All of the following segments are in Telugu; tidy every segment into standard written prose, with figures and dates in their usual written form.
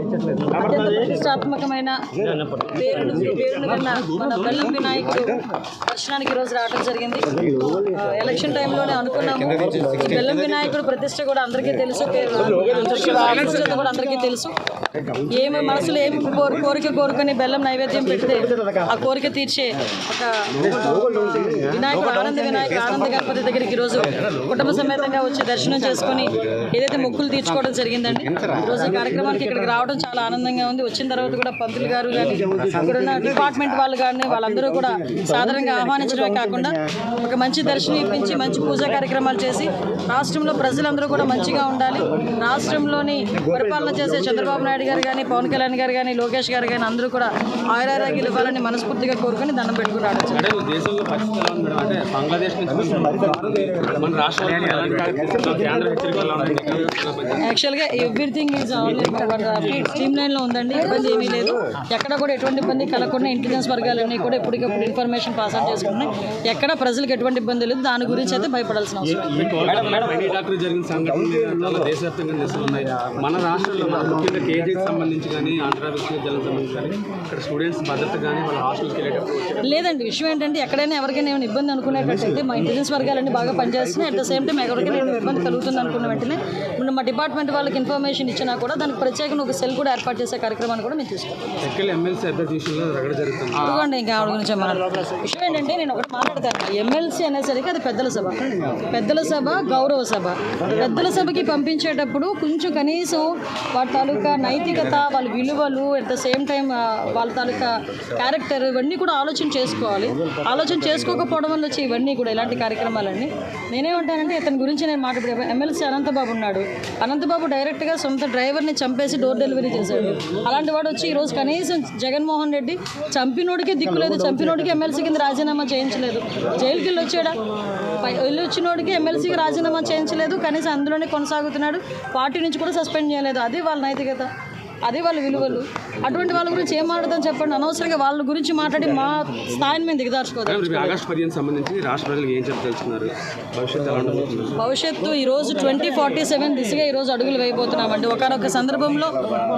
అత్యంత ప్రతిష్టాత్మకమైన పేరును కన్నా మన బెల్లం వినాయకుడు దర్శనానికి ఈరోజు రావడం జరిగింది. ఎలక్షన్ టైంలోనే అనుకున్నాము. ఈ బెల్లం వినాయకుడు ప్రతిష్ట కూడా అందరికీ తెలుసు, కూడా అందరికీ తెలుసు. ఏమి మనసులో ఏమి కోరిక కోరుకొని బెల్లం నైవేద్యం పెడితే ఆ కోరిక తీర్చే ఒక వినాయకుడు ఆనంద గణపతి దగ్గరికి ఈరోజు కుటుంబ సమేతంగా వచ్చి దర్శనం చేసుకొని ఏదైతే మొక్కులు తీర్చుకోవడం జరిగిందండి. ఈరోజు ఈ కార్యక్రమానికి ఇక్కడికి రావడం చాలా ఆనందంగా ఉంది. వచ్చిన తర్వాత కూడా పంతులు గారు కానీ ఇక్కడున్న డిపార్ట్మెంట్ వాళ్ళు కానీ వాళ్ళందరూ కూడా సాధారణంగా ఆహ్వానించడమే కాకుండా ఒక మంచి దర్శనం ఇప్పించి మంచి పూజా కార్యక్రమాలు చేసి రాష్ట్రంలో ప్రజలందరూ కూడా మంచిగా ఉండాలి, రాష్ట్రంలోని పరిపాలన చేసే చంద్రబాబు నాయుడు గారు కానీ పవన్ కళ్యాణ్ గారు కానీ లోకేష్ గారు కానీ అందరూ కూడా ఆయురారోగ్యాలు ఇవ్వాలని మనస్ఫూర్తిగా కోరుకొని దండం పెట్టుకుని రావడం. యాక్చువల్గా ఎవ్రీథింగ్ ఈజ్ స్ట్రీమ్ లైన్లో ఉందండి. ఇబ్బంది ఏమీ లేదు. ఎక్కడ కూడా ఎటువంటి ఇబ్బంది కలగకుండా ఇంటెలిజెన్స్ వర్గాలన్నీ కూడా ఎప్పటికప్పుడు ఇన్ఫర్మేషన్ పాస్ ఆన్ చేసుకుంటున్నాయి. ఎక్కడ ప్రజలకు ఎటువంటి ఇబ్బంది లేదు. దాని గురించి అయితే భయపడాల్సిన అవసరం. మన రాష్ట్రంలో ముఖ్యంగా కేజీకి సంబంధించి కానీ ఆంధ్ర విశ్వవిద్యాలయం సంబంధించి కానీ ఇక్కడ స్టూడెంట్స్ భద్రత కానీ వాళ్ళ హాస్టల్కి వెళ్ళేటప్పుడు లేదండి. విషయం ఏంటంటే ఎక్కడైనా ఎవరికైనా ఏమైనా ఇబ్బంది అనుకునేటట్టయితే మా ఇంటెలిజెన్స్ వర్గాలన్నీ బాగా పనిచేస్తున్నాయి. అట్ ద సేమ్ టైం ఎవరికైనా ఇబ్బంది కలుగుతుంది అనుకున్న వెంటనే మా డిపార్ట్మెంట్ వాళ్ళకి ఇన్ఫర్మేషన్ ఇచ్చినా కూడా దానికి ప్రత్యేకంగా ఒక సెల్ కూడా ఏర్పాటు చేసే కార్యక్రమాన్ని కూడా మేము తీసుకుంటాం. ఇంకా ఆవిడ గురించి విషయం ఏంటంటే నేను ఒకటి మాట్లాడతాను. ఎమ్మెల్సీ అనేసరికి అది పెద్దల సభ గౌరవ సభ. పెద్దల సభకి పంపించేటప్పుడు కొంచెం కనీసం వాళ్ళ తాలూకా నైతికత, వాళ్ళ విలువలు, అట్ ద సేమ్ టైం వాళ్ళ తాలూకా క్యారెక్టర్ ఇవన్నీ కూడా ఆలోచన చేసుకోవాలి. ఆలోచన చేసుకోకపోవడం వల్ల వచ్చి ఇవన్నీ కూడా ఇలాంటి కార్యక్రమాలన్నీ నేనేమంటానంటే ఇతని గురించి నేను మాట్లాడే ఎమ్మెల్సీ అనంతబాబు ఉన్నాడు. అనంతబాబు డైరెక్ట్గా సొంత డ్రైవర్ని చంపేసి డోర్ డెలివరీ చేశాడు. అలాంటి వాడు వచ్చి ఈరోజు కనీసం జగన్మోహన్ రెడ్డి చంపినోడికి దిక్కు లేదు, చంపినోడికి ఎమ్మెల్సీ కింద రాజీనామా చేయించలేదు. జైలుకి వెళ్ళి వచ్చాడా? వెళ్ళి వచ్చినోడికి ఎమ్మెల్సీకి రాజీనామా చేయించలేదు, కనీసం అందులోనే కొనసాగుతున్నాడు. పార్టీ నుంచి కూడా సస్పెండ్ చేయలేదు. అది వాళ్ళ నైతికత, అది వాళ్ళ విలువలు. అటువంటి వాళ్ళ గురించి ఏం మాట్లాడతాం చెప్పండి. అనవసరంగా వాళ్ళ గురించి మాట్లాడి మా స్థాయిని మేము దిగదార్చుకోవాలి. భవిష్యత్తు ఈరోజు 2047 దిశగా ఈరోజు అడుగులు వేయబోతున్నామండి. ఒకనొక సందర్భంలో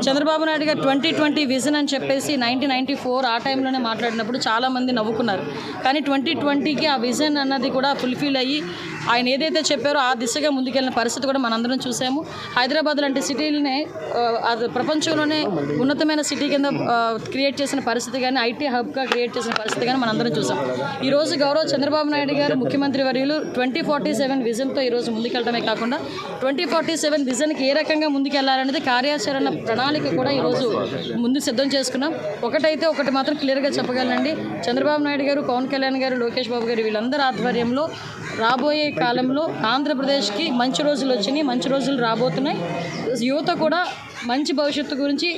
చంద్రబాబు నాయుడు గారు 2020 విజన్ అని చెప్పేసి 1994 ఆ టైంలోనే మాట్లాడినప్పుడు చాలామంది నవ్వుకున్నారు. కానీ 2020కి ఆ విజన్ అన్నది కూడా ఫుల్ఫిల్ అయ్యి ఆయన ఏదైతే చెప్పారో ఆ దిశగా ముందుకెళ్ళిన పరిస్థితి కూడా మనందరం చూసాము. హైదరాబాద్ లాంటి సిటీలనే ప్రపంచంలోనే ఉన్నతమైన సిటీ కింద క్రియేట్ చేసిన పరిస్థితి కానీ, ఐటీ హబ్గా క్రియేట్ చేసిన పరిస్థితి కానీ మనందరం చూసాం. ఈరోజు గౌరవ చంద్రబాబు నాయుడు గారు ముఖ్యమంత్రి వర్యులు 2047 విజన్తో ఈరోజు ముందుకెళ్ళడమే కాకుండా 2047 విజన్కి ఏ రకంగా ముందుకెళ్లాలనేది కార్యాచరణ ప్రణాళిక కూడా ఈరోజు ముందు సిద్ధం చేసుకున్నాం. ఒకటి మాత్రం క్లియర్గా చెప్పగలనండి. చంద్రబాబు నాయుడు గారు, పవన్ కళ్యాణ్ గారు, లోకేష్ బాబు గారు వీళ్ళందరూ ఆధ్వర్యంలో రాబోయే కాలంలో ఆంధ్రప్రదేశ్కి మంచి రోజులు వచ్చినాయి, మంచి రోజులు రాబోతున్నాయి. యువత కూడా మంచి భవిష్యత్తు గురించి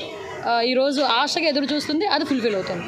ఈరోజు ఆశగా ఎదురు చూస్తుంది. అది ఫుల్ఫిల్ అవుతుంది.